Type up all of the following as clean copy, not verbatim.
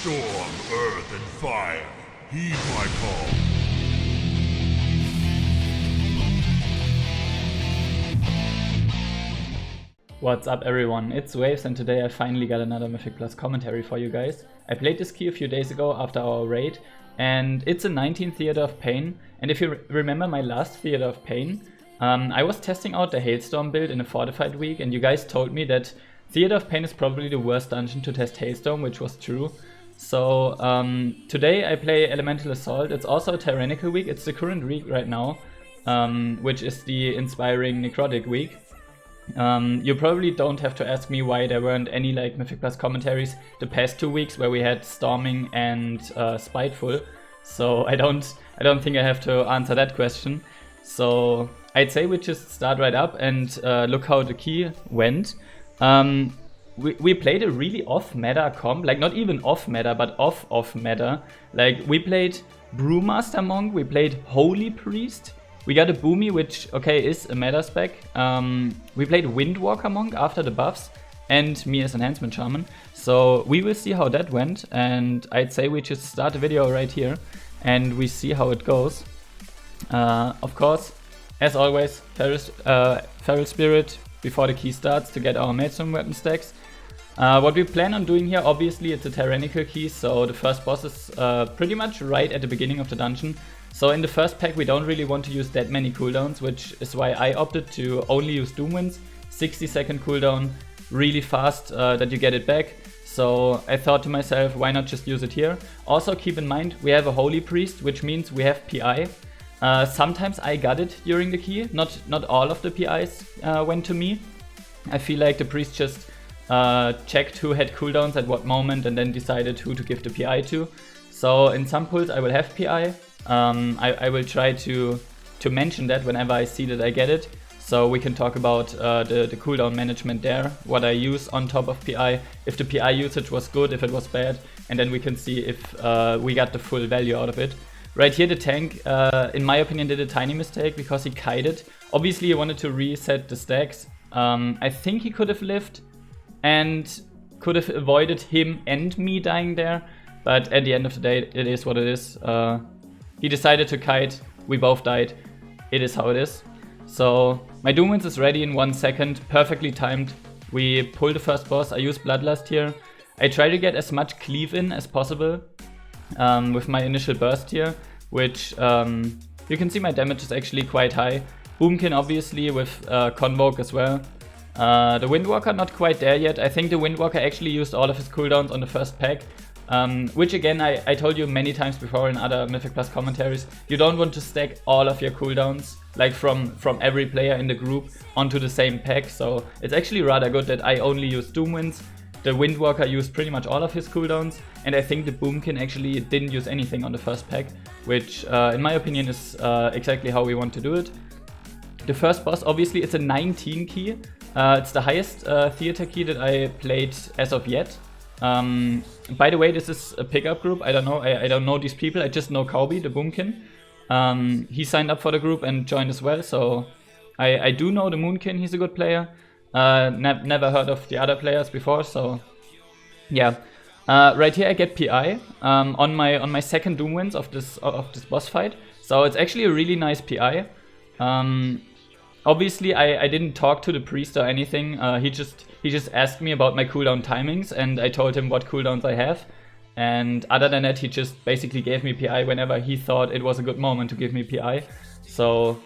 Storm, earth, and fire, heed my call. What's up everyone, it's Waves and today I finally got another Mythic Plus commentary for you guys. I played this key a few days ago after our raid and it's a 19 Theater of Pain, and if you remember my last Theater of Pain, I was testing out the Hailstorm build in a fortified week and you guys told me that Theater of Pain is probably the worst dungeon to test Hailstorm, which was true. So today I play Elemental Assault. It's also a tyrannical week, it's the current week right now, which is the inspiring necrotic week. You probably don't have to ask me why there weren't any like Mythic Plus commentaries the past 2 weeks where we had Storming and Spiteful. So I don't think I have to answer that question. So I'd say we just start right up and look how the key went. We played a really off-meta comp, like not even off-meta, but off-meta. Like we played Brewmaster Monk, we played Holy Priest, we got a Boomy, which, okay, is a meta spec. We played Windwalker Monk after the buffs, and me as Enhancement Shaman. So we will see how that went, and I'd say we just start the video right here, and we see how it goes. Of course, as always, Feral Spirit before the key starts to get our Maelstrom weapon stacks. What we plan on doing here, obviously it's a tyrannical key, so the first boss is pretty much right at the beginning of the dungeon. So in the first pack we don't really want to use that many cooldowns, which is why I opted to only use Doom Winds, 60-second cooldown, really fast that you get it back. So I thought to myself, why not just use it here? Also keep in mind, we have a Holy Priest, which means we have PI. Sometimes I got it during the key, not all of the PIs went to me. I feel like the priest just checked who had cooldowns at what moment and then decided who to give the PI to. So in some pulls I will have PI. I will try to mention that whenever I see that I get it. So we can talk about the cooldown management there, what I use on top of PI, if the PI usage was good, if it was bad, and then we can see if we got the full value out of it. Right here the tank, in my opinion, did a tiny mistake because he kited. Obviously he wanted to reset the stacks. I think he could have lived and could have avoided him and me dying there, but at the end of the day it is what it is. He decided to kite, we both died, it is how it is. So my Doom Winds is ready in 1 second, perfectly timed. We pull the first boss, I use Bloodlust here. I try to get as much cleave in as possible with my initial burst here, which you can see my damage is actually quite high. Boomkin obviously with Convoke as well. The Windwalker not quite there yet. I think the Windwalker actually used all of his cooldowns on the first pack. Which again, I told you many times before in other Mythic Plus commentaries, you don't want to stack all of your cooldowns, like from every player in the group, onto the same pack. So it's actually rather good that I only use Doom Winds. The Windwalker used pretty much all of his cooldowns, and I think the Boomkin actually didn't use anything on the first pack, which in my opinion is exactly how we want to do it. The first boss, obviously it's a 19 key. It's the highest theater key that I played as of yet. By the way, this is a pickup group. I don't know. I don't know these people. I just know Kaubi, the Boomkin. He signed up for the group and joined as well. So I do know the Moonkin. He's a good player. Never heard of the other players before. So yeah. Right here I get PI on my second Doom Winds of this boss fight. So it's actually a really nice PI. Obviously, I didn't talk to the priest or anything. He just asked me about my cooldown timings, and I told him what cooldowns I have. And other than that, he just basically gave me PI whenever he thought it was a good moment to give me PI. So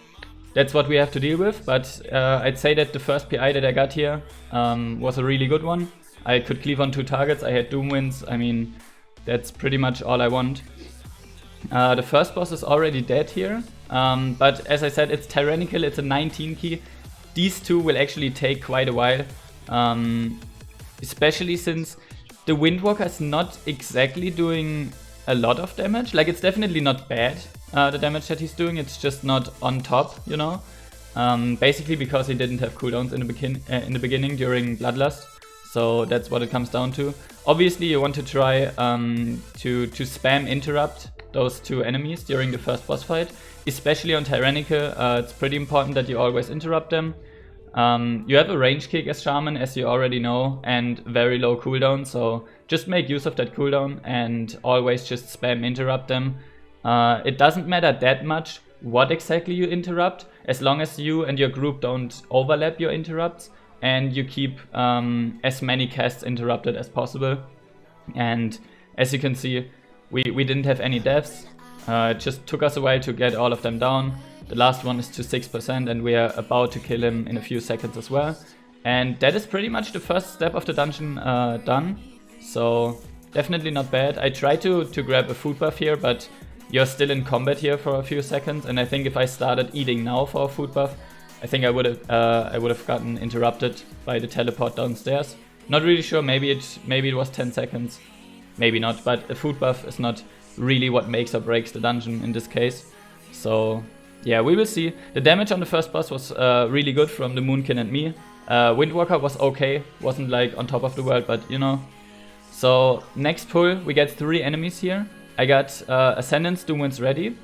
that's what we have to deal with. But I'd say that the first PI that I got here was a really good one. I could cleave on 2 targets. I had Doom Winds. I mean, that's pretty much all I want. The first boss is already dead here. But as I said, it's tyrannical, it's a 19 key. These two will actually take quite a while, especially since the Windwalker is not exactly doing a lot of damage. Like, it's definitely not bad, the damage that he's doing, it's just not on top, you know. Basically because he didn't have cooldowns in the beginning during Bloodlust, so that's what it comes down to. Obviously you want to try to spam interrupt those 2 enemies during the first boss fight, especially on Tyrannical. It's pretty important that you always interrupt them. You have a range kick as Shaman, as you already know, and very low cooldown, so just make use of that cooldown and always just spam interrupt them. It doesn't matter that much what exactly you interrupt, as long as you and your group don't overlap your interrupts and you keep as many casts interrupted as possible. And as you can see, we didn't have any deaths. It just took us a while to get all of them down. The last one is to 6% and we are about to kill him in a few seconds as well. And that is pretty much the first step of the dungeon done. So definitely not bad. I tried to grab a food buff here, but you're still in combat here for a few seconds. And I think if I started eating now for a food buff, I think I would have gotten interrupted by the teleport downstairs. Not really sure, maybe it was 10 seconds. Maybe not, but a food buff is not really what makes or breaks the dungeon in this case. So yeah, we will see. The damage on the first boss was really good from the Moonkin and me. Windwalker was okay, wasn't like on top of the world, but you know. So next pull, we get 3 enemies here. I got Ascendance, Doomwinds ready.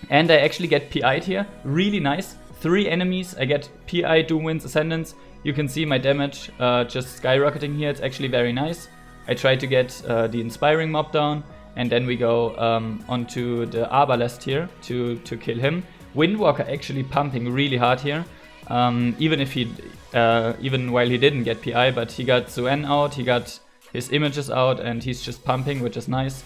And I actually get PI'd here, really nice. 3 enemies, I get PI, Doomwinds, Ascendance. You can see my damage just skyrocketing here, it's actually very nice. I try to get the Inspiring mob down, and then we go onto the Arbalest here to kill him. Windwalker actually pumping really hard here, even while he didn't get PI, but he got Zuen out, he got his images out, and he's just pumping, which is nice.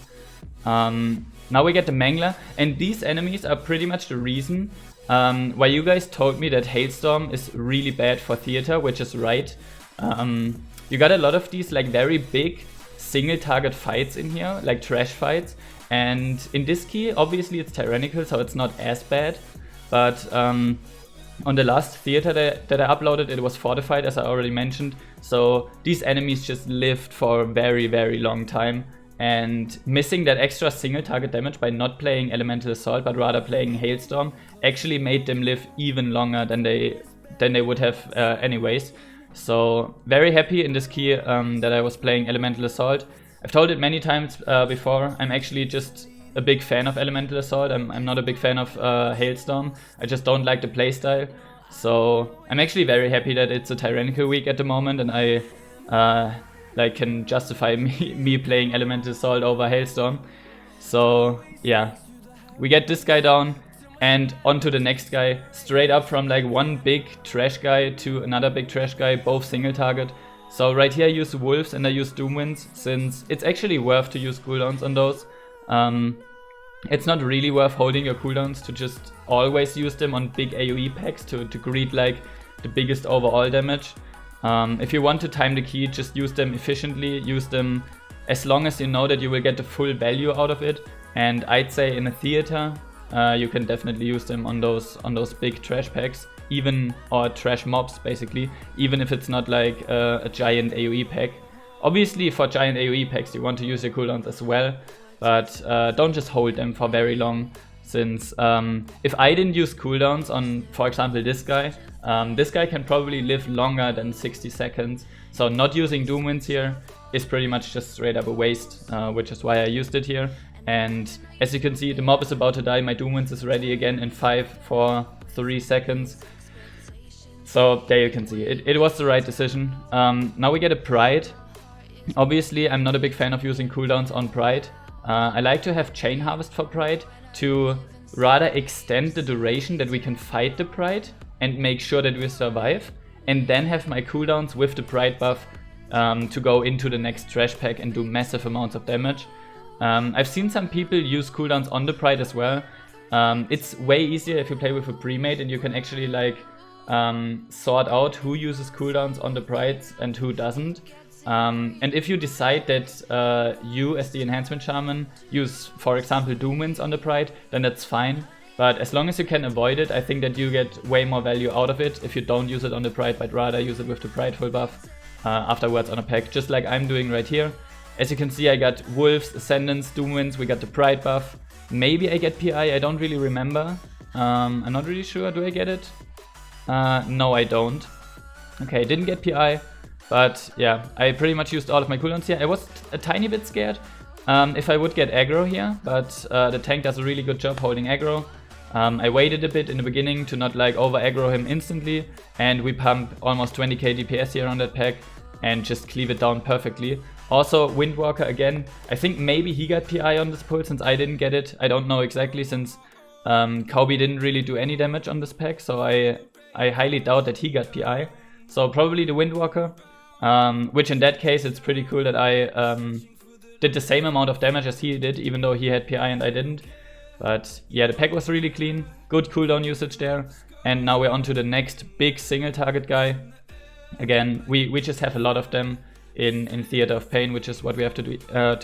Now we get the Mangler, and these enemies are pretty much the reason why you guys told me that Hailstorm is really bad for theater, which is right. You got a lot of these like very big single target fights in here, like trash fights, and in this key obviously it's tyrannical, so it's not as bad, but on the last theater that I uploaded, it was fortified, as I already mentioned, so these enemies just lived for a very, very long time, and missing that extra single target damage by not playing Elemental Assault but rather playing Hailstorm actually made them live even longer than they would have anyways. So very happy in this key that I was playing Elemental Assault. I've told it many times before, I'm actually just a big fan of Elemental Assault. I'm not a big fan of Hailstorm. I just don't like the playstyle. So I'm actually very happy that it's a Tyrannical week at the moment, and I like can justify me playing Elemental Assault over Hailstorm. So yeah, we get this guy down. And onto the next guy, straight up from like one big trash guy to another big trash guy, both single target. So right here I use Wolves and I use Doomwinds, since it's actually worth to use cooldowns on those. It's not really worth holding your cooldowns to just always use them on big AoE packs to greet like the biggest overall damage. If you want to time the key, just use them efficiently, use them as long as you know that you will get the full value out of it. And I'd say in a theater, you can definitely use them on those big trash packs, or trash mobs basically, even if it's not like a giant AoE pack. Obviously for giant AoE packs you want to use your cooldowns as well, but don't just hold them for very long, since if I didn't use cooldowns on, for example, this guy can probably live longer than 60 seconds, so not using Doomwinds here is pretty much just straight up a waste, which is why I used it here. And as you can see, the mob is about to die, my Doomwinds is ready again in 5, 4, 3 seconds. So there you can see, it was the right decision. Now we get a Pride. Obviously I'm not a big fan of using cooldowns on Pride. I like to have Chain Harvest for Pride to rather extend the duration that we can fight the Pride and make sure that we survive, and then have my cooldowns with the Pride buff to go into the next trash pack and do massive amounts of damage. I've seen some people use cooldowns on the Pride as well. It's way easier if you play with a pre-made and you can actually like sort out who uses cooldowns on the Prides and who doesn't. And if you decide that you as the Enhancement Shaman use, for example, Doomwinds on the Pride, then that's fine. But as long as you can avoid it, I think that you get way more value out of it if you don't use it on the Pride, but rather use it with the Prideful buff afterwards on a pack, just like I'm doing right here. As you can see, I got Wolves, Ascendance, Doomwinds, we got the Pride buff. Maybe I get PI, I don't really remember. I'm not really sure, do I get it? No, I don't. Okay, didn't get PI, but yeah, I pretty much used all of my cooldowns here. I was a tiny bit scared if I would get aggro here, but the tank does a really good job holding aggro. I waited a bit in the beginning to not like over aggro him instantly, and we pump almost 20k DPS here on that pack and just cleave it down perfectly. Also, Windwalker again, I think maybe he got PI on this pull since I didn't get it. I don't know exactly since Kaubi didn't really do any damage on this pack, so I highly doubt that he got PI. So probably the Windwalker, which in that case it's pretty cool that I did the same amount of damage as he did, even though he had PI and I didn't. But yeah, the pack was really clean, good cooldown usage there. And now we're on to the next big single target guy. Again, we just have a lot of them in Theater of Pain, which is what we have to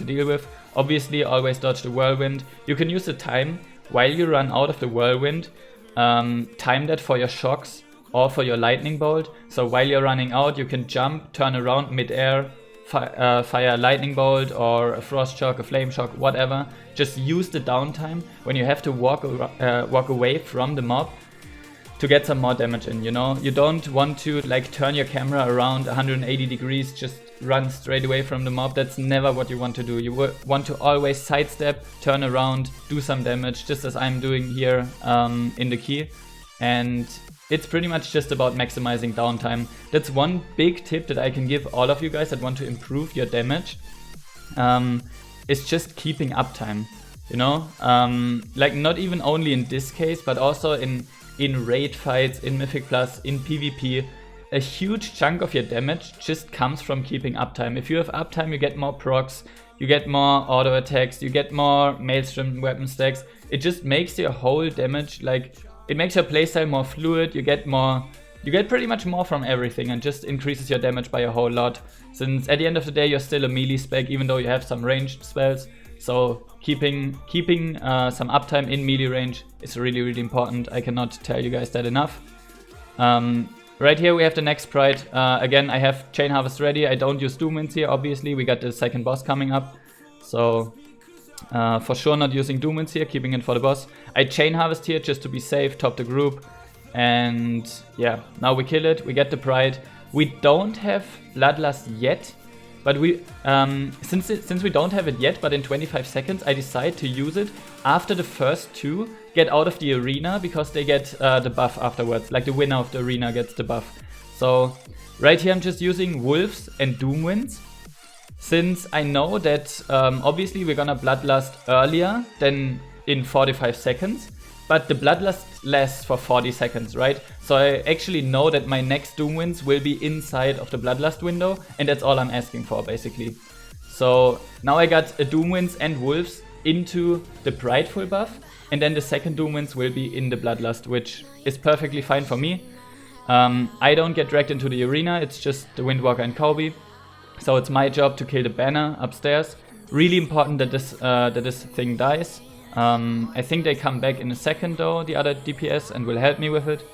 deal with. Obviously, always dodge the Whirlwind. You can use the time while you run out of the Whirlwind, time that for your shocks or for your Lightning Bolt. So while you're running out, you can jump, turn around mid-air, fire a Lightning Bolt or a Frost Shock, a Flame Shock, whatever. Just use the downtime when you have to walk away from the mob to get some more damage in, you know? You don't want to like turn your camera around 180 degrees, just run straight away from the mob. That's never what you want to do. You want to always sidestep, turn around, do some damage, just as I'm doing here in the key. And it's pretty much just about maximizing downtime. That's one big tip that I can give all of you guys that want to improve your damage. Is just keeping uptime, you know? Like not even only in this case, but also in raid fights, in Mythic Plus, in PvP. A huge chunk of your damage just comes from keeping uptime. If you have uptime, you get more procs, you get more auto attacks, you get more Maelstrom weapon stacks. It just makes your whole damage, like, it makes your playstyle more fluid, you get pretty much more from everything and just increases your damage by a whole lot. Since at the end of the day, you're still a melee spec, even though you have some ranged spells. So keeping some uptime in melee range is really, really important. I cannot tell you guys that enough. Right here we have the next Pride. Again, I have Chain Harvest ready. I don't use Doom Winds here, obviously. We got the second boss coming up. So for sure not using Doom Winds here, keeping it for the boss. I Chain Harvest here just to be safe, top the group. And yeah, now we kill it, we get the Pride. We don't have Bloodlust yet. But we, since we don't have it yet, but in 25 seconds, I decide to use it after the first two get out of the arena, because they get the buff afterwards. Like the winner of the arena gets the buff. So right here I'm just using Wolves and Doom Winds, since I know that obviously we're gonna Bloodlust earlier than in 45 seconds. But the Bloodlust lasts for 40 seconds, right? So I actually know that my next Doom Winds will be inside of the Bloodlust window, and that's all I'm asking for, basically. So now I got a Doom Winds and Wolves into the Prideful buff, and then the second Doom Winds will be in the Bloodlust, which is perfectly fine for me. I don't get dragged into the arena, it's just the Windwalker and Kaubi. So it's my job to kill the banner upstairs. Really important that this thing dies. I think they come back in a second though, the other DPS, and will help me with it.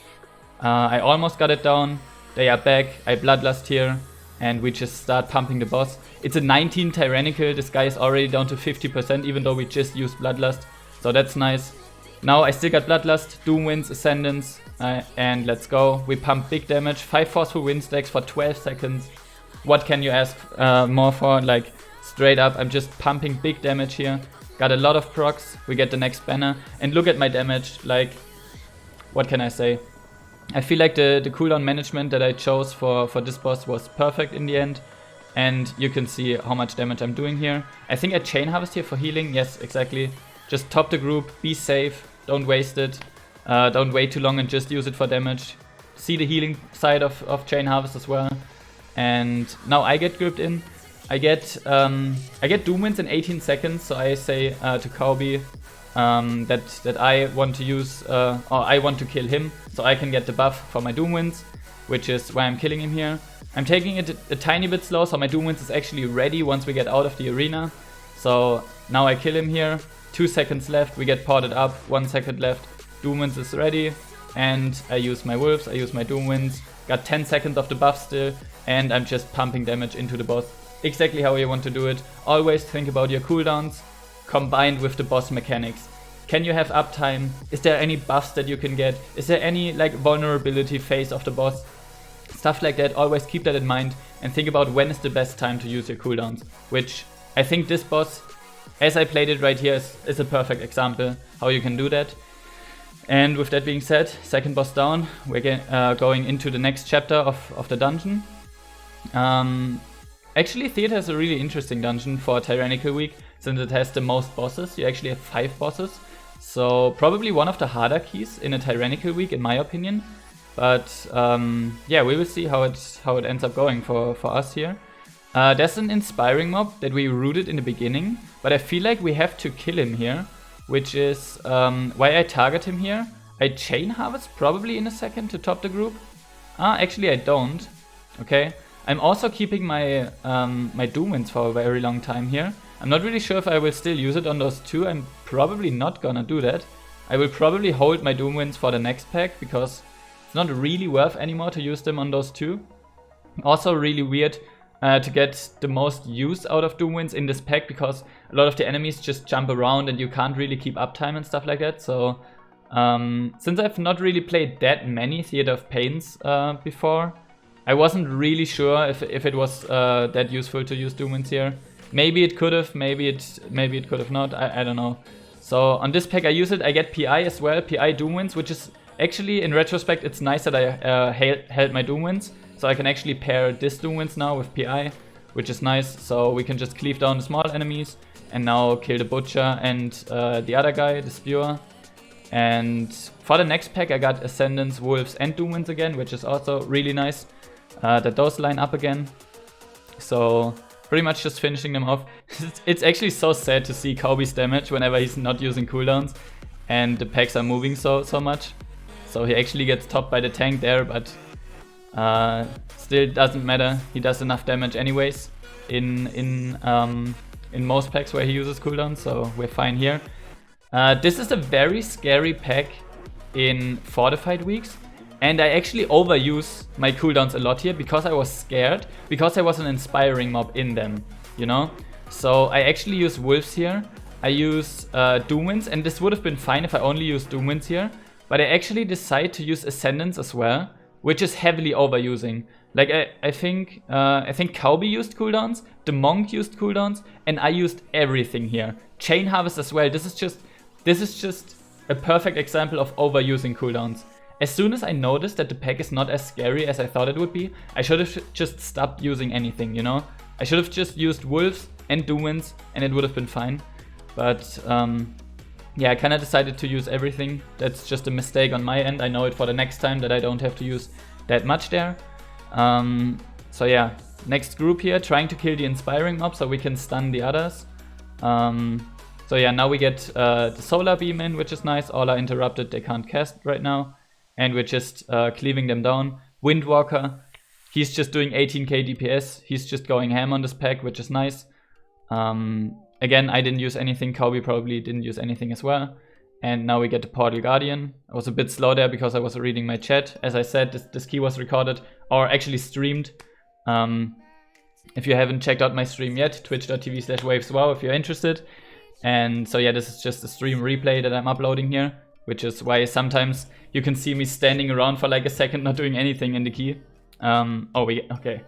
I almost got it down, they are back, I Bloodlust here, and we just start pumping the boss. It's a 19 Tyrannical, this guy is already down to 50% even though we just used Bloodlust, so that's nice. Now I still got Bloodlust, Doom Winds, Ascendance, and let's go. We pump big damage, 5 Forceful Wind stacks for 12 seconds. What can you ask more for? Like, straight up, I'm just pumping big damage here. Got a lot of procs, we get the next banner, and look at my damage. Like, what can I say? I feel like the cooldown management that I chose for this boss was perfect in the end, and you can see how much damage I'm doing here. I think I Chain Harvest here for healing, yes, exactly. Just top the group, be safe, don't waste it, don't wait too long and just use it for damage. See the healing side of Chain Harvest as well. And now I get grouped in. I get Doom Winds in 18 seconds, so I say to Kaubi that I want to use, or I want to kill him, so I can get the buff for my Doom Winds, which is why I'm killing him here. I'm taking it a tiny bit slow, so my Doom Winds is actually ready once we get out of the arena. So now I kill him here, 2 seconds left, we get ported up, 1 second left, Doom Winds is ready, and I use my Wolves, I use my Doom Winds, got 10 seconds of the buff still, and I'm just pumping damage into the boss. Exactly how you want to do it. Always think about your cooldowns combined with the boss mechanics. Can you have uptime? Is there any buffs that you can get? Is there any like vulnerability phase of the boss? Stuff like that, always keep that in mind and think about when is the best time to use your cooldowns. Which I think this boss, as I played it right here, is a perfect example how you can do that. And with that being said, second boss down, we're going into the next chapter of the dungeon. Actually, Theater is a really interesting dungeon for Tyrannical Week, since it has the most bosses. You actually have 5 bosses, so probably one of the harder keys in a Tyrannical Week, in my opinion. But yeah, we will see how it ends up going for us here. There's an inspiring mob that we rooted in the beginning, but I feel like we have to kill him here, which is why I target him here. I chain harvest probably in a second to top the group. Actually I don't. Okay. I'm also keeping my my Doom Winds for a very long time here. I'm not really sure if I will still use it on those 2. I'm probably not gonna do that. I will probably hold my Doom Winds for the next pack because it's not really worth anymore to use them on those 2. Also really weird to get the most use out of Doom Winds in this pack because a lot of the enemies just jump around and you can't really keep uptime and stuff like that. So since I've not really played that many Theater of Pains before, I wasn't really sure if it was that useful to use Doom Winds here. Maybe it could have, maybe it could have not, I don't know. So on this pack I use it, I get PI as well, PI Doom Winds, which is actually, in retrospect, it's nice that I held my Doom Winds. So I can actually pair this Doom Winds now with PI, which is nice. So we can just cleave down the small enemies and now kill the Butcher and the other guy, the Spewer. And for the next pack I got Ascendance, Wolves and Doom Winds again, which is also really nice. That those line up again. So pretty much just finishing them off. It's actually so sad to see Kobe's damage whenever he's not using cooldowns and the packs are moving so much. So he actually gets topped by the tank there, but still doesn't matter. He does enough damage anyways in most packs where he uses cooldowns, so we're fine here. This is a very scary pack in fortified weeks. And I actually overuse my cooldowns a lot here because I was scared, because there was an inspiring mob in them, you know? So I actually use Wolves here, I use Doom Winds, and this would have been fine if I only used Doom Winds here, but I actually decide to use Ascendance as well, which is heavily overusing. Like I think Cowby used cooldowns, the Monk used cooldowns, and I used everything here. Chain Harvest as well. This is just a perfect example of overusing cooldowns. As soon as I noticed that the pack is not as scary as I thought it would be, I should have just stopped using anything, you know? I should have just used Wolves and Doom Winds and it would have been fine. But yeah, I kind of decided to use everything. That's just a mistake on my end. I know it for the next time that I don't have to use that much there. So yeah, next group here, trying to kill the inspiring mob so we can stun the others. So yeah, now we get the Solar Beam in, which is nice. All are interrupted, they can't cast right now. And we're just cleaving them down. Windwalker, he's just doing 18k DPS. He's just going ham on this pack, which is nice. Again, I didn't use anything. Kobe probably didn't use anything as well. And now we get the Portal Guardian. I was a bit slow there because I was reading my chat. As I said, this key was recorded or actually streamed. If you haven't checked out my stream yet, twitch.tv/waveswow if you're interested. And so yeah, this is just a stream replay that I'm uploading here, which is why sometimes you can see me standing around for like a second not doing anything in the key. Okay.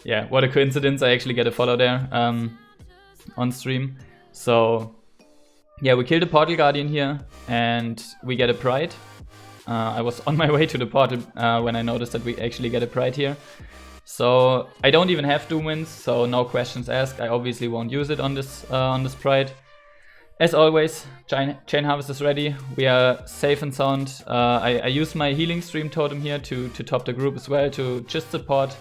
Yeah, what a coincidence, I actually get a follow there on stream. So yeah, we killed the Portal Guardian here and we get a Pride. I was on my way to the portal when I noticed that we actually get a Pride here. So I don't even have Doom Winds, so no questions asked. I obviously won't use it on this Pride. As always, Chain Harvest is ready. We are safe and sound. I use my Healing Stream Totem here to top the group as well, to just support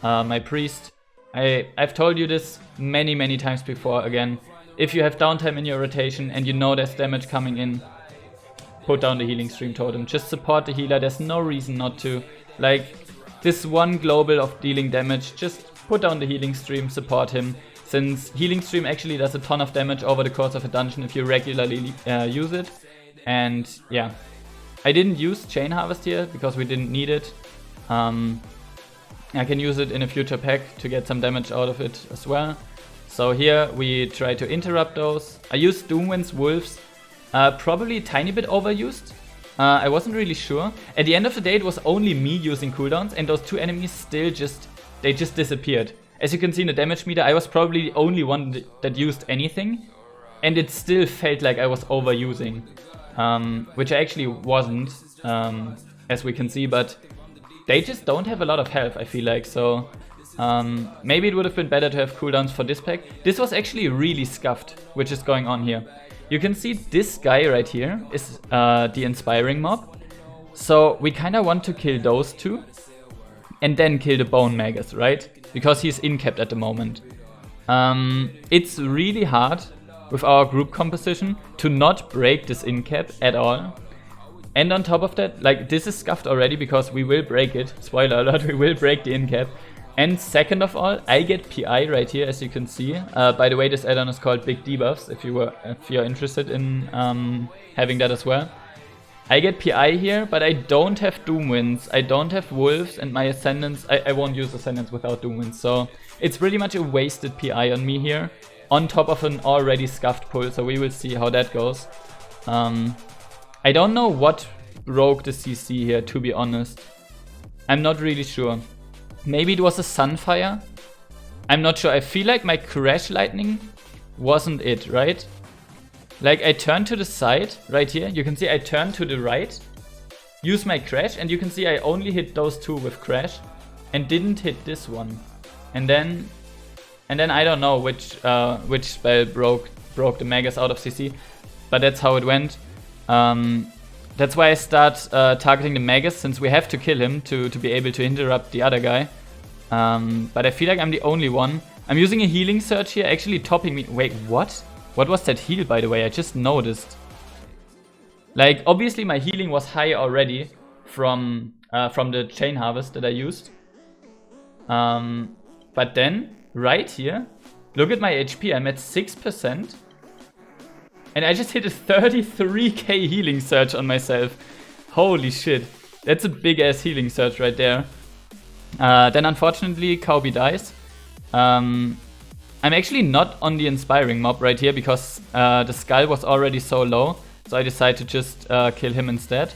my Priest. I've told you this many times before. Again, if you have downtime in your rotation and you know there's damage coming in, put down the Healing Stream Totem. Just support the healer. There's no reason not to. Like, this one global of dealing damage, just put down the Healing Stream, support him. Since Healing Stream actually does a ton of damage over the course of a dungeon if you regularly use it. And yeah, I didn't use Chain Harvest here because we didn't need it. I can use it in a future pack to get some damage out of it as well. So here we try to interrupt those. I used Doom Winds, Wolves, probably a tiny bit overused. I wasn't really sure. At the end of the day it was only me using cooldowns and those two enemies still just disappeared. As you can see in the damage meter, I was probably the only one that used anything, and it still felt like I was overusing. which I actually wasn't, as we can see, but they just don't have a lot of health, I feel like, so maybe it would have been better to have cooldowns for this pack. This was actually really scuffed, which is going on here. You can see this guy right here is the Inspiring Mob, so we kind of want to kill those two and then kill the Bone Magus, right? Because he's incapped at the moment. It's really hard with our group composition to not break this incap at all. And on top of that, like, this is scuffed already because we will break it. Spoiler alert, we will break the incap. And second of all, I get PI right here, as you can see. By the way, this add-on is called Big Debuffs, if you're interested in having that as well. I get PI here, but I don't have Doom Winds, I don't have Wolves, and my Ascendance, I won't use Ascendance without Doom Winds, so it's pretty much a wasted PI on me here, on top of an already scuffed pull, so we will see how that goes. I don't know what broke the CC here, to be honest. I'm not really sure. Maybe it was a Sunfire? I'm not sure, I feel like my Crash Lightning wasn't it, right? Like, I turn to the side, right here, you can see I turn to the right, use my Crash, and you can see I only hit those two with Crash, and didn't hit this one. And then I don't know which spell broke the Magus out of CC, but that's how it went. That's why I start targeting the Magus, since we have to kill him to be able to interrupt the other guy. But I feel like I'm the only one. I'm using a Healing Surge here, actually topping me. Wait, what? What was that heal, by the way? I just noticed. Like, obviously my healing was high already from the Chain Harvest that I used. But then, right here, look at my HP, I'm at 6%. And I just hit a 33k healing surge on myself. Holy shit. That's a big ass healing surge right there. Then unfortunately, Kaubi dies. I'm actually not on the Inspiring Mob right here because the skull was already so low. So I decided to just kill him instead,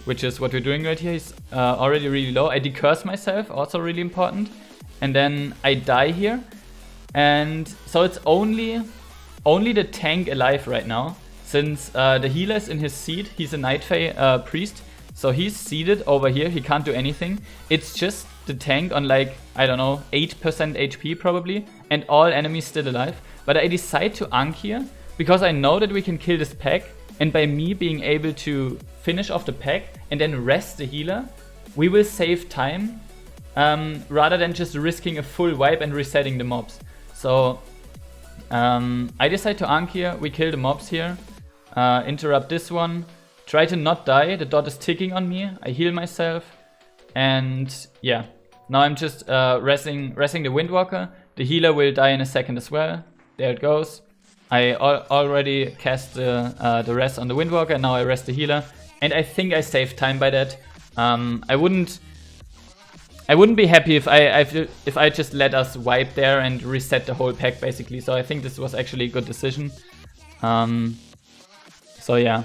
which is what we're doing right here. He's already really low. I decurse myself, also really important. And then I die here. And so it's only the tank alive right now. Since the healer is in his seat, he's a Night Fae priest. So he's seated over here, he can't do anything. It's just the tank on like, I don't know, 8% HP probably. And all enemies still alive. But I decide to Ankh here because I know that we can kill this pack. And by me being able to finish off the pack and then rest the healer, we will save time rather than just risking a full wipe and resetting the mobs. So I decide to Ankh here, we kill the mobs here, interrupt this one, try to not die, the dot is ticking on me, I heal myself, and yeah, now I'm just resting the Windwalker. The healer will die in a second as well, there it goes. I already cast the rest on the Windwalker, and now I rest the healer, and I think I saved time by that. I wouldn't be happy if I just let us wipe there and reset the whole pack basically. So I think this was actually a good decision. So yeah,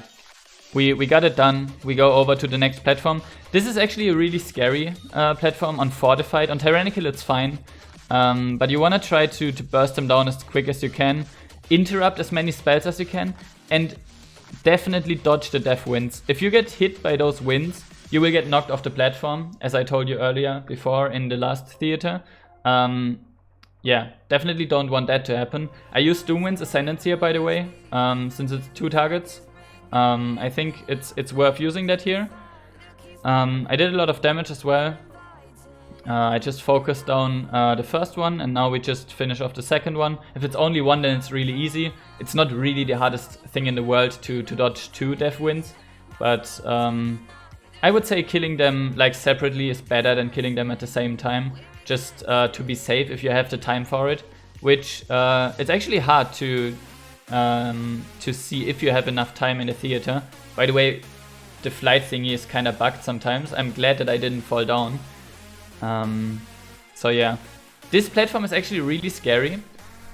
we got it done. We go over to the next platform. This is actually a really scary platform. On Fortified, on Tyrannical it's fine, but you want to try to burst them down as quick as you can, interrupt as many spells as you can, and definitely dodge the death winds. If you get hit by those winds, you will get knocked off the platform, as I told you earlier before in the last theater. Yeah, definitely don't want that to happen. I use Doomwind's Ascendance here, by the way, since it's 2 targets. I think it's worth using that here. I did a lot of damage as well. I just focused down the first one, and now we just finish off the second one. If it's only one, then it's really easy. It's not really the hardest thing in the world to dodge 2 death winds, but I would say killing them like separately is better than killing them at the same time, just to be safe if you have the time for it, which it's actually hard to see if you have enough time in the theater. By the way, the flight thingy is kind of bugged sometimes. I'm glad that I didn't fall down. So yeah, this platform is actually really scary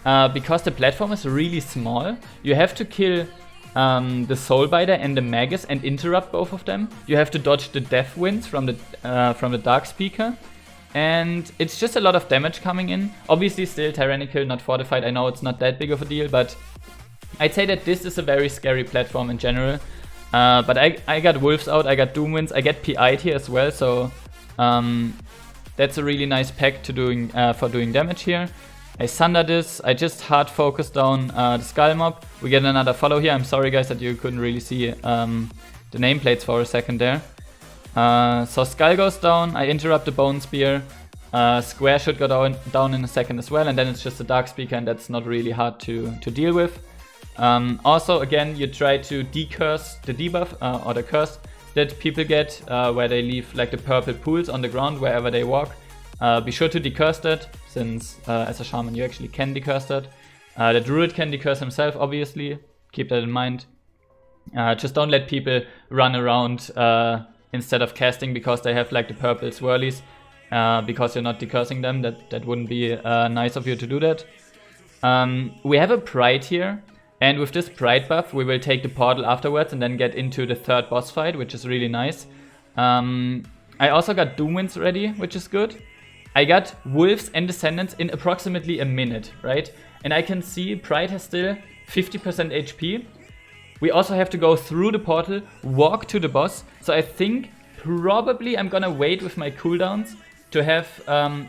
because the platform is really small. You have to kill the Soulbiter and the Magus and interrupt both of them. You have to dodge the Death Winds from the Dark Speaker, and it's just a lot of damage coming in. Obviously still Tyrannical, not Fortified. I know it's not that big of a deal, but I'd say that this is a very scary platform in general. But I got Wolves out, I got Doomwinds, I get PI'd here as well, so that's a really nice pack to doing for doing damage here. I Sunder this, I just hard focus down the Skull Mob. We get another follow here. I'm sorry guys that you couldn't really see the nameplates for a second there. So Skull goes down, I interrupt the Bone Spear. Square should go down in a second as well, and then it's just a Dark Speaker, and that's not really hard to deal with. Also, again, you try to decurse the debuff or the curse that people get, where they leave like the purple pools on the ground wherever they walk. Be sure to decurse that, since as a shaman you actually can decurse that. The druid can decurse himself, obviously. Keep that in mind. Just don't let people run around instead of casting because they have like the purple swirlies. Because you're not decursing them, that wouldn't be nice of you to do that. We have a Pride here, and with this Pride buff we will take the portal afterwards and then get into the third boss fight, which is really nice. I also got Doomwinds ready, which is good. I got Wolves and Ascendance in approximately a minute, right? And I can see Pride has still 50% HP. We also have to go through the portal, walk to the boss, so I think probably I'm gonna wait with my cooldowns to have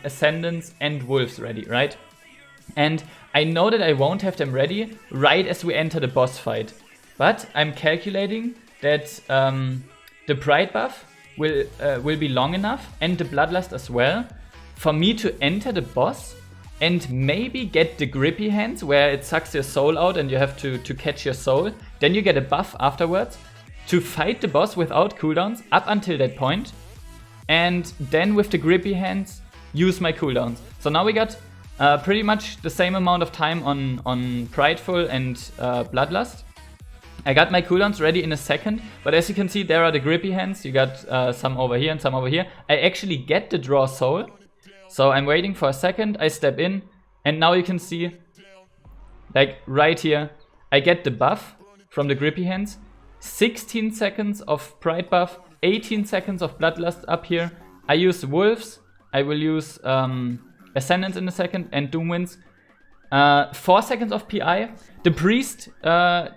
Ascendance and Wolves ready, right? And I know that I won't have them ready right as we enter the boss fight. But I'm calculating that the Pride buff will be long enough, and the Bloodlust as well, for me to enter the boss and maybe get the Grippy Hands, where it sucks your soul out and you have to catch your soul. Then you get a buff afterwards to fight the boss without cooldowns up until that point. And then with the Grippy Hands, use my cooldowns. So now we got pretty much the same amount of time on Prideful and Bloodlust. I got my cooldowns ready in a second, but as you can see, there are the Grippy Hands. You got some over here and some over here. I actually get the Draw Soul. So I'm waiting for a second, I step in, and now you can see, like right here, I get the buff from the Grippy Hands. 16 seconds of Pride buff, 18 seconds of Bloodlust up here. I use Wolves, I will use Ascendance in a second, and Doomwinds. 4 seconds of PI. The Priest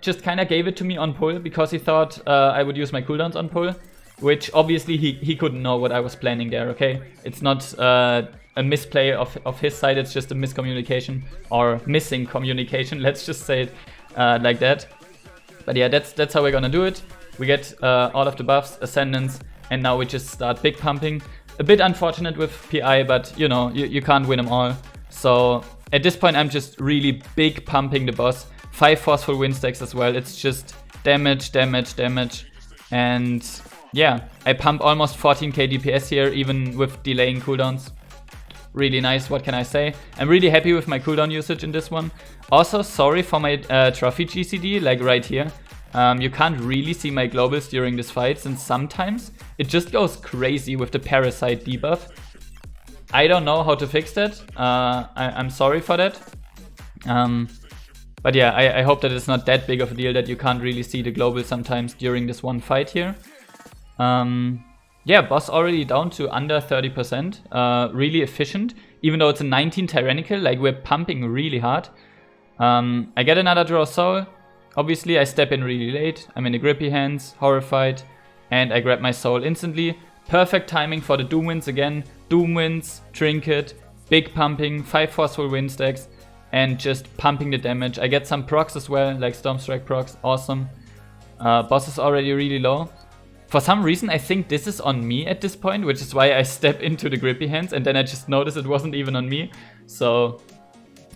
just kind of gave it to me on pull because he thought I would use my cooldowns on pull, which obviously he couldn't know what I was planning there, okay? It's not a misplay of his side, it's just a miscommunication, or missing communication, let's just say it like that. But yeah, that's how we're gonna do it. We get all of the buffs, Ascendance, and now we just start big pumping. A bit unfortunate with PI, but you know, you can't win them all. So at this point I'm just really big pumping the boss. 5 Forceful Wind Stacks as well, it's just damage, damage, damage. And yeah, I pump almost 14k DPS here, even with delaying cooldowns. Really nice, what can I say? I'm really happy with my cooldown usage in this one. Also, sorry for my trophy GCD, like right here. You can't really see my globals during this fight, since sometimes it just goes crazy with the Parasite debuff. I don't know how to fix that. I'm sorry for that. But yeah, I hope that it's not that big of a deal that you can't really see the global sometimes during this one fight here. Yeah, boss already down to under 30%. Really efficient. Even though it's a 19 Tyrannical, like we're pumping really hard. I get another Draw Soul. Obviously, I step in really late. I'm in the Grippy Hands, Horrified, and I grab my soul instantly. Perfect timing for the Doomwinds again. Doomwinds, Trinket, big pumping, 5 Forceful Wind Stacks, and just pumping the damage. I get some procs as well, like Stormstrike procs, awesome. Boss is already really low. For some reason, I think this is on me at this point, which is why I step into the Grippy Hands, and then I just noticed it wasn't even on me. So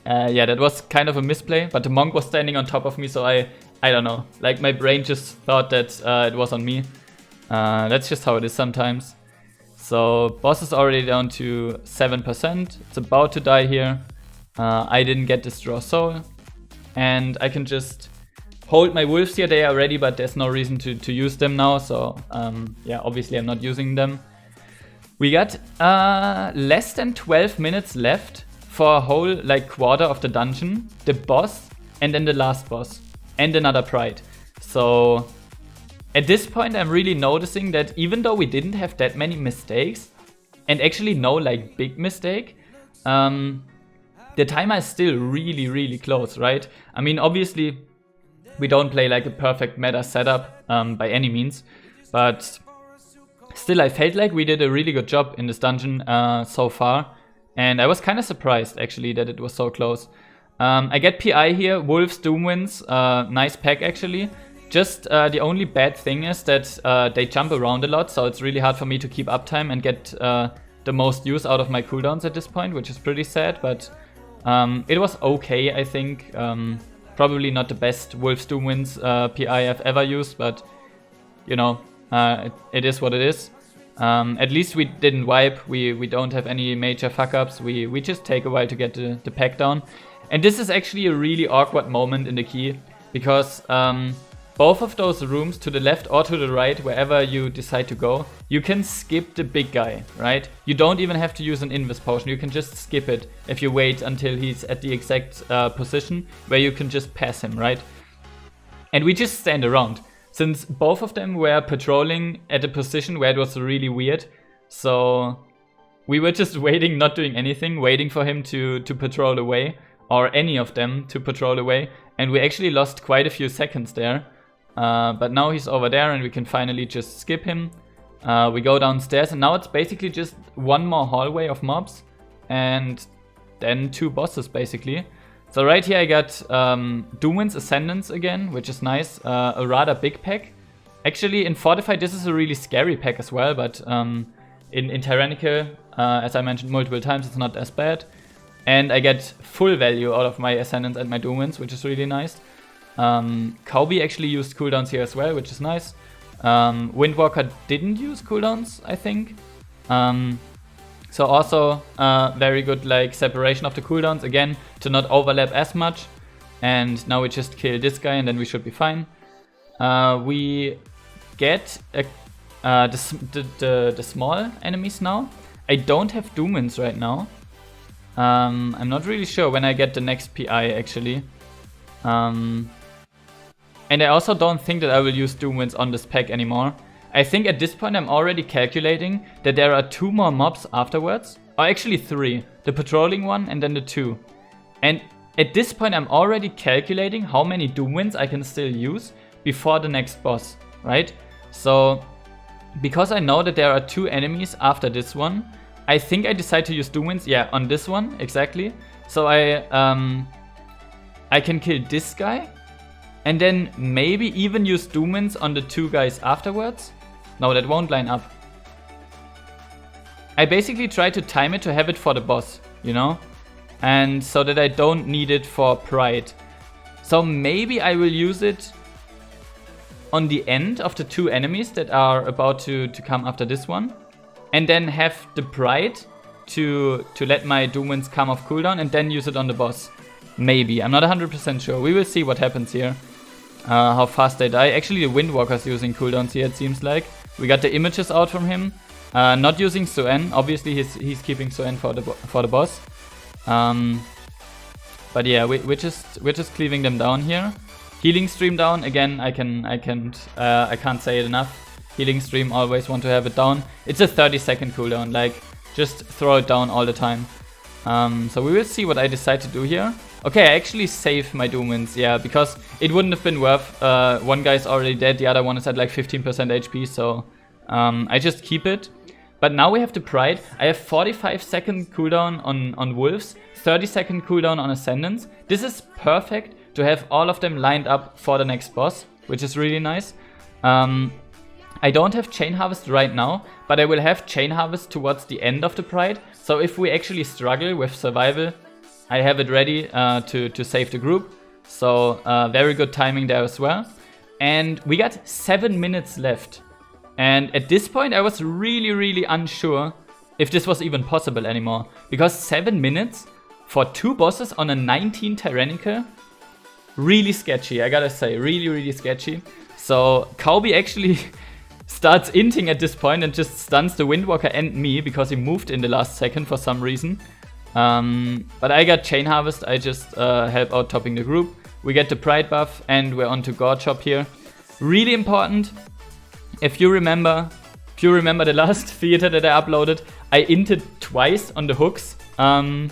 yeah, that was kind of a misplay, but the monk was standing on top of me, so I don't know. Like my brain just thought that it was on me. That's just how it is sometimes. So boss is already down to 7%. It's about to die here. I didn't get this Draw Soul, and I can just hold my wolves here. They are ready, but there's no reason to use them now. So yeah, obviously I'm not using them. We got less than 12 minutes left for a whole like quarter of the dungeon, the boss, and then the last boss, and another Pride. So at this point I'm really noticing that even though we didn't have that many mistakes, and actually no like big mistake, the timer is still really close, right? I mean, obviously We don't play like a perfect meta setup by any means, but still I felt like we did a really good job in this dungeon so far, and I was kind of surprised actually that it was so close. I get PI here, Wolves, Doomwinds, nice pack actually. Just the only bad thing is that they jump around a lot, so it's really hard for me to keep uptime and get the most use out of my cooldowns at this point, which is pretty sad, but it was okay, I think. Probably not the best Wolves Doomwinds PI I've ever used, but you know, it is what it is. At least we didn't wipe, we don't have any major fuck-ups, we just take a while to get the pack down. And this is actually a really awkward moment in the key, because both of those rooms to the left or to the right, wherever you decide to go, you can skip the big guy, right? You don't even have to use an Invis potion, you can just skip it if you wait until he's at the exact position where you can just pass him, right? And we just stand around, since both of them were patrolling at a position where it was really weird. So we were just waiting, not doing anything, waiting for him to patrol away, or any of them to patrol away. And we actually lost quite a few seconds there. But now he's over there and we can finally just skip him. We go downstairs and now it's basically just one more hallway of mobs and then 2 bosses basically. So right here I got Doomwind's Ascendance again, which is nice, a rather big pack. Actually in Fortified this is a really scary pack as well, but in Tyrannical, as I mentioned multiple times, it's not as bad. And I get full value out of my Ascendance and my Doomwinds, which is really nice. Cowbie actually used cooldowns here as well, which is nice. Windwalker didn't use cooldowns, I think. So also very good like separation of the cooldowns, again, to not overlap as much. And now we just kill this guy and then we should be fine. We get the small enemies now. I don't have Doomwinds right now. I'm not really sure when I get the next PI actually. And I also don't think that I will use Doomwinds on this pack anymore. I think at this point I'm already calculating that there are 2 more mobs afterwards. Or actually 3. The patrolling one and then the 2. And at this point I'm already calculating how many Doomwinds I can still use before the next boss, right? So, because I know that there are 2 enemies after this one, I think I decide to use Doomwinds, yeah, on this one, exactly. So I can kill this guy. And then maybe even use Doomwinds on the 2 guys afterwards. No, that won't line up. I basically try to time it to have it for the boss, you know? And so that I don't need it for Pride. So maybe I will use it on the end of the 2 enemies that are about to come after this one. And then have the Pride to let my Doomwinds come off cooldown and then use it on the boss. Maybe, I'm not 100% sure. We will see what happens here. How fast they die. Actually, the Windwalker's using cooldowns here, it seems like. We got the images out from him. Not using Suen. Obviously, he's keeping Suen for the boss. But yeah, we're just cleaving them down here. Healing stream down. Again, I can't say it enough. Healing stream, always want to have it down. It's a 30-second cooldown. Like, just throw it down all the time. So we will see what I decide to do here. Okay, I actually save my Doomwinds, yeah, because it wouldn't have been worth. One guy's already dead, the other one is at like 15% HP, so I just keep it. But now we have the Pride. I have 45-second cooldown on Wolves, 30-second cooldown on Ascendance. This is perfect to have all of them lined up for the next boss, which is really nice. I don't have Chain Harvest right now, but I will have Chain Harvest towards the end of the Pride. So if we actually struggle with survival, I have it ready to save the group. So very good timing there as well. And we got 7 minutes left. And at this point I was really unsure if this was even possible anymore. Because 7 minutes for 2 bosses on a 19 Tyrannical, really sketchy, I gotta say, really sketchy. So Cowbie actually starts inting at this point and just stuns the Windwalker and me because he moved in the last second for some reason. But I got Chain Harvest, I just help out topping the group. We get the Pride buff and we're on to Gore Chop here. Really important, if you remember the last theater that I uploaded, I inted twice on the hooks on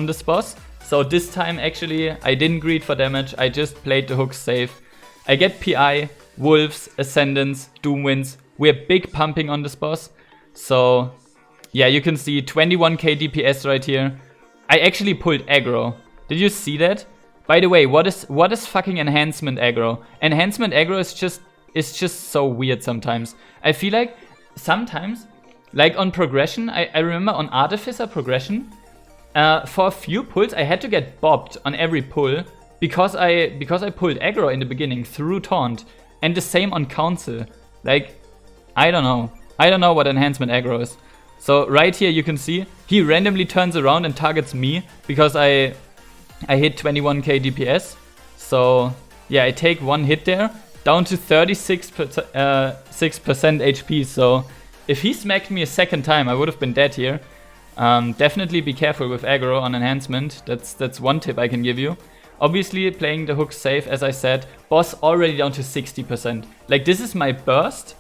this boss. So this time actually I didn't greed for damage, I just played the hooks safe. I get PI, Wolves, Ascendance, Doomwinds. We're big pumping on this boss. So yeah, you can see 21k DPS right here. I actually pulled aggro. Did you see that? By the way, what is fucking enhancement aggro? Enhancement aggro is just so weird sometimes. I feel like sometimes, like on progression, I remember on Artificer progression, for a few pulls I had to get bopped on every pull because I pulled aggro in the beginning through taunt, and the same on council. Like, I don't know what enhancement aggro is. So right here you can see he randomly turns around and targets me because I hit 21k DPS. So yeah, I take one hit there, down to 36% HP. So if he smacked me a second time, I would have been dead here. Definitely be careful with aggro on enhancement. That's one tip I can give you. Obviously playing the hook safe, as I said. Boss already down to 60%. Like, this is my burst,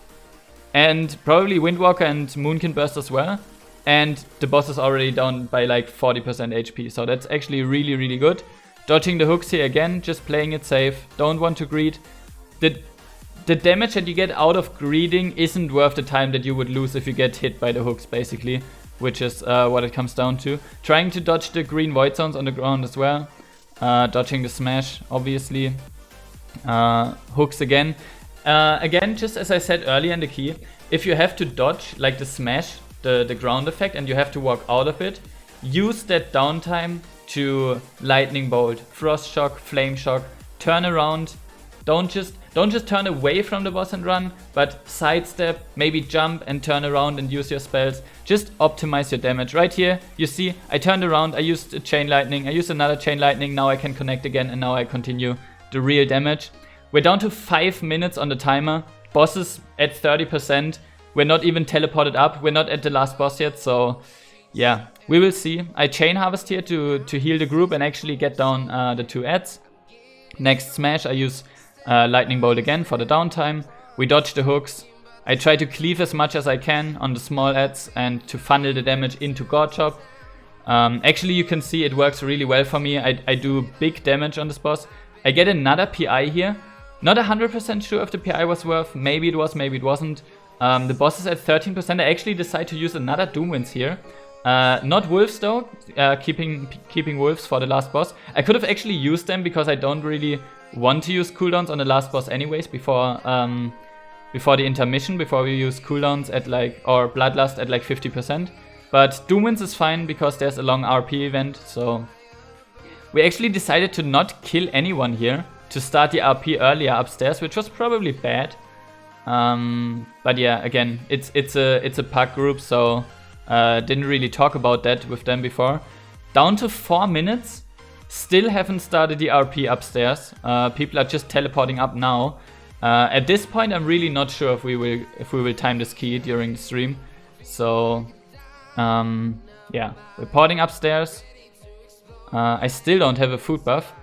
and probably Windwalker and Moonkin burst as well. And the boss is already down by like 40% HP. So that's actually really, really good. Dodging the hooks here again, just playing it safe. Don't want to greed. The damage that you get out of greeding isn't worth the time that you would lose if you get hit by the hooks, basically. Which is what it comes down to. Trying to dodge the green void zones on the ground as well. Dodging the smash, obviously. Hooks again. Again, just as I said earlier in the key, if you have to dodge like the smash, the ground effect, and you have to walk out of it, use that downtime to lightning bolt, frost shock, flame shock, turn around. Don't just turn away from the boss and run, but sidestep, maybe jump and turn around and use your spells. Just optimize your damage. Right here, you see, I turned around, I used a chain lightning, I used another chain lightning, now I can connect again, and now I continue the real damage. We're down to 5 minutes on the timer. Boss is at 30%. We're not even teleported up. We're not at the last boss yet, so yeah, we will see. I chain harvest here to heal the group and actually get down the 2 adds. Next smash, I use lightning bolt again for the downtime. We dodge the hooks. I try to cleave as much as I can on the small adds and to funnel the damage into God Chop. Actually, you can see it works really well for me. I do big damage on this boss. I get another PI here. Not 100% sure if the PI was worth. Maybe it was, maybe it wasn't. The boss is at 13%. I actually decide to use another Doomwinds here. Not wolves though, keeping wolves for the last boss. I could have actually used them because I don't really want to use cooldowns on the last boss anyways before the intermission, before we use cooldowns at like, or Bloodlust at like 50%. But Doomwinds is fine because there's a long RP event, so we actually decided to not kill anyone here to start the RP earlier upstairs, which was probably bad. But yeah, again, it's a pack group, so didn't really talk about that with them before. Down to 4 minutes, still haven't started the RP upstairs. People are just teleporting up now. At this point, I'm really not sure if we will time this key during the stream. So yeah, reporting upstairs. I still don't have a food buff.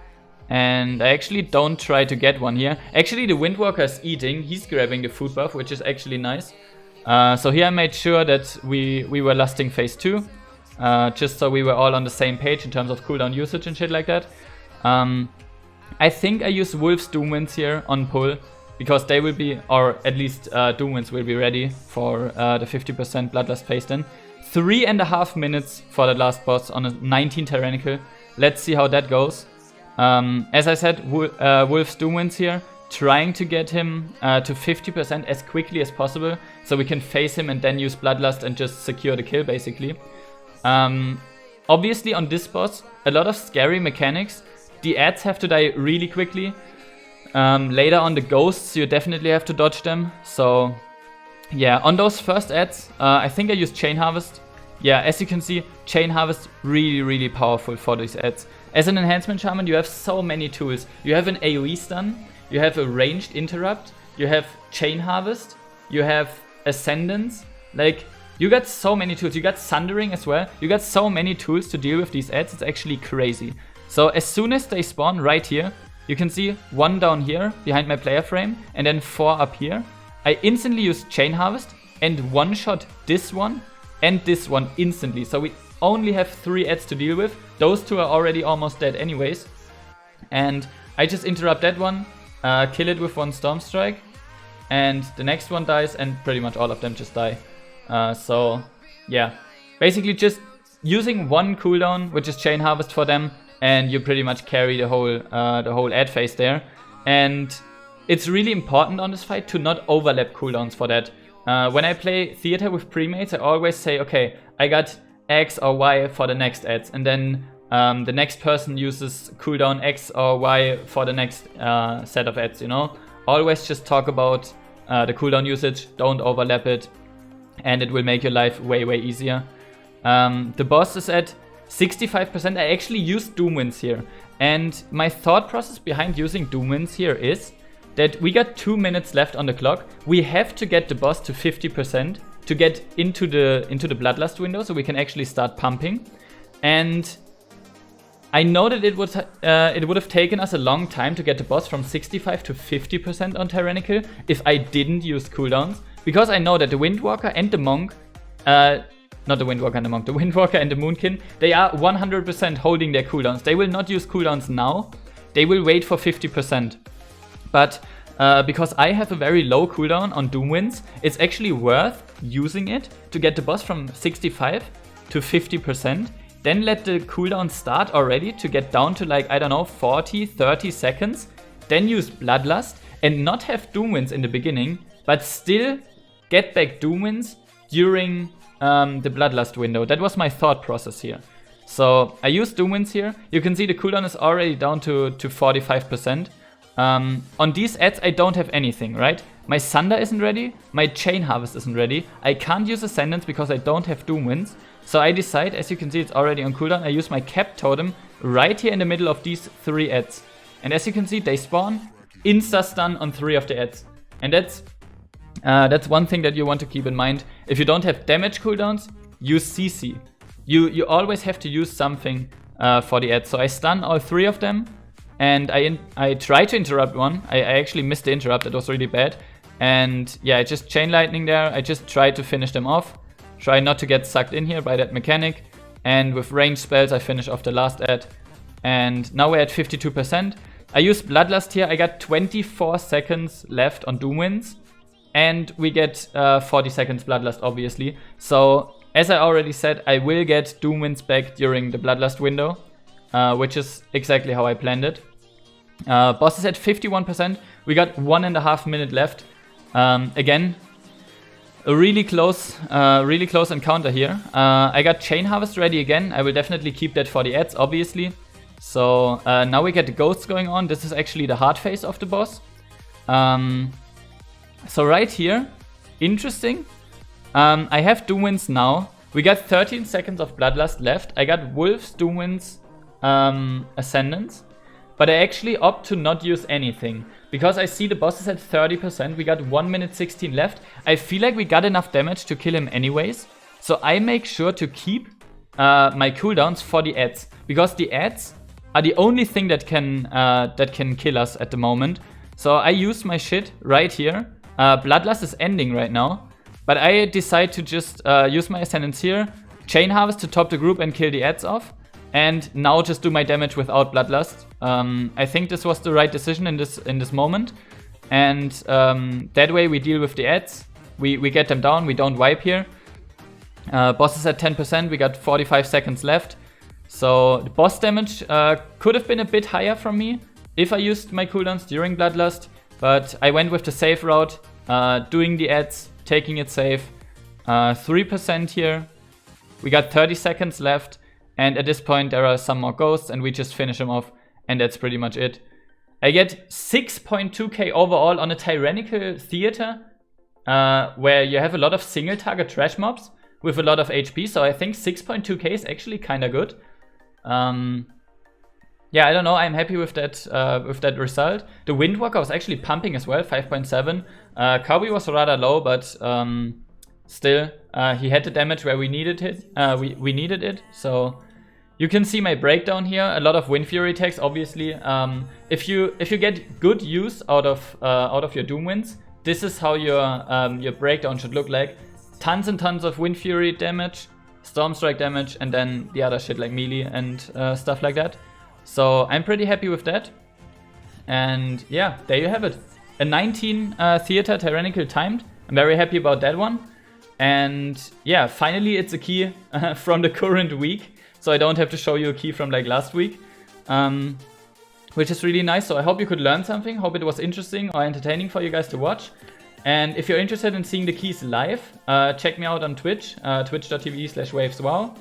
And I actually don't try to get one here. Actually, the Windwalker is eating. He's grabbing the food buff, which is actually nice. So here I made sure that we were lusting phase 2. Just so we were all on the same page in terms of cooldown usage and shit like that. I think I use Wolves Doomwinds here on pull. Because they will be, or at least Doomwinds will be ready for the 50% Bloodlust phase then. 3.5 minutes for the last boss on a 19 Tyrannical. Let's see how that goes. As I said, Wolves Doomwinds here, trying to get him to 50% as quickly as possible, so we can face him and then use Bloodlust and just secure the kill, basically. Obviously on this boss, a lot of scary mechanics. The adds have to die really quickly. Later on the ghosts, you definitely have to dodge them, so yeah, on those first adds, I think I used Chain Harvest. Yeah, as you can see, Chain Harvest really, really powerful for these adds. As an Enhancement Shaman, you have so many tools. You have an AoE stun, you have a ranged interrupt, you have Chain Harvest, you have Ascendance. Like, you got so many tools. You got Sundering as well. You got so many tools to deal with these adds, it's actually crazy. So as soon as they spawn right here, you can see 1 down here behind my player frame and then 4 up here. I instantly use Chain Harvest and one-shot this one and this one instantly. So we only have 3 ads to deal with. Those 2 are already almost dead anyways. And I just interrupt that one, kill it with 1 Storm Strike, and the next one dies, and pretty much all of them just die. So yeah, basically just using 1 cooldown, which is Chain Harvest for them, and you pretty much carry the whole ad phase there. And it's really important on this fight to not overlap cooldowns for that. When I play Theater with premates, I always say, okay, I got X or Y for the next ads, and then the next person uses cooldown X or Y for the next set of ads, you know? Always just talk about the cooldown usage, don't overlap it, and it will make your life way, way easier. The boss is at 65%. I actually used Doom Winds here, and my thought process behind using Doom Winds here is that we got 2 minutes left on the clock. We have to get the boss to 50% to get into the Bloodlust window, so we can actually start pumping. And I know that it would have taken us a long time to get the boss from 65 to 50% on Tyrannical if I didn't use cooldowns, because I know that the Windwalker and the Monk, not the Windwalker and the Monk, the Windwalker and the Moonkin, they are 100% holding their cooldowns. They will not use cooldowns now, they will wait for 50%. But because I have a very low cooldown on Doom Winds, it's actually worth using it to get the boss from 65 to 50%. Then let the cooldown start already to get down to like, I don't know, 40, 30 seconds. Then use Bloodlust and not have Doom Winds in the beginning, but still get back Doom Winds during the Bloodlust window. That was my thought process here. So I used Doom Winds here. You can see the cooldown is already down to 45%. On these ads I don't have anything, right? My Sunder isn't ready, my Chain Harvest isn't ready, I can't use Ascendance because I don't have Doom Winds. So I decide, as you can see it's already on cooldown, I use my Cap Totem right here in the middle of these 3 ads. And as you can see, they spawn insta-stun on 3 of the ads. And that's one thing that you want to keep in mind. If you don't have damage cooldowns, use CC. You always have to use something for the ads. So I stun all 3 of them, and I try to interrupt one. I actually missed the interrupt, that was really bad. And yeah, I just Chain Lightning there. I just try to finish them off. Try not to get sucked in here by that mechanic. And with ranged spells, I finish off the last ad. And now we're at 52%. I used Bloodlust here. I got 24 seconds left on Doom Winds. And we get 40 seconds Bloodlust, obviously. So, as I already said, I will get Doom Winds back during the Bloodlust window. Which is exactly how I planned it. Boss is at 51%. We got 1.5 minutes left. Again, a really close encounter here. I got Chain Harvest ready again. I will definitely keep that for the ads, obviously. So now we get the ghosts going on. This is actually the hard phase of the boss. So right here, interesting. I have Doom Winds now. We got 13 seconds of Bloodlust left. I got Wolf's Doom Winds Ascendance. But I actually opt to not use anything. Because I see the boss is at 30%. We got 1 minute 16 left. I feel like we got enough damage to kill him anyways. So I make sure to keep my cooldowns for the ads. Because the ads are the only thing that can kill us at the moment. So I use my shit right here. Bloodlust is ending right now. But I decide to just use my Ascendance here. Chain Harvest to top the group and kill the ads off. And now just do my damage without Bloodlust. I think this was the right decision in this moment. And that way we deal with the ads. We get them down, we don't wipe here. Boss is at 10%, we got 45 seconds left. So the boss damage could have been a bit higher from me if I used my cooldowns during Bloodlust. But I went with the safe route, doing the ads, taking it safe. 3% here. We got 30 seconds left. And at this point there are some more ghosts and we just finish them off. And that's pretty much it. I get 6.2k overall on a Tyrannical Theater. Where you have a lot of single target trash mobs with a lot of HP. So I think 6.2k is actually kinda good. Yeah, I don't know. I'm happy with that result. The Windwalker was actually pumping as well, 5.7. Cowboy was rather low, but still, he had the damage where we needed it. We needed it. So you can see my breakdown here. A lot of Wind Fury attacks, obviously. If you get good use out of your Doom Winds, this is how your breakdown should look like. Tons and tons of Wind Fury damage. Storm Strike damage, and then the other shit like melee and stuff like that. So I'm pretty happy with that. And yeah, there you have it. A 19 Theater Tyrannical timed. I'm very happy about that one. And yeah, finally it's a key from the current week. So I don't have to show you a key from like last week. Which is really nice. So I hope you could learn something. Hope it was interesting or entertaining for you guys to watch. And if you're interested in seeing the keys live, check me out on Twitch, twitch.tv/waveswow.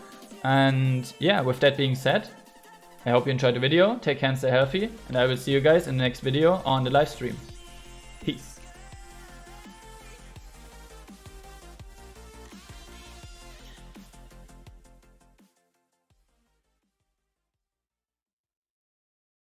And yeah, with that being said, I hope you enjoyed the video. Take care and stay healthy. And I will see you guys in the next video on the live stream. Peace.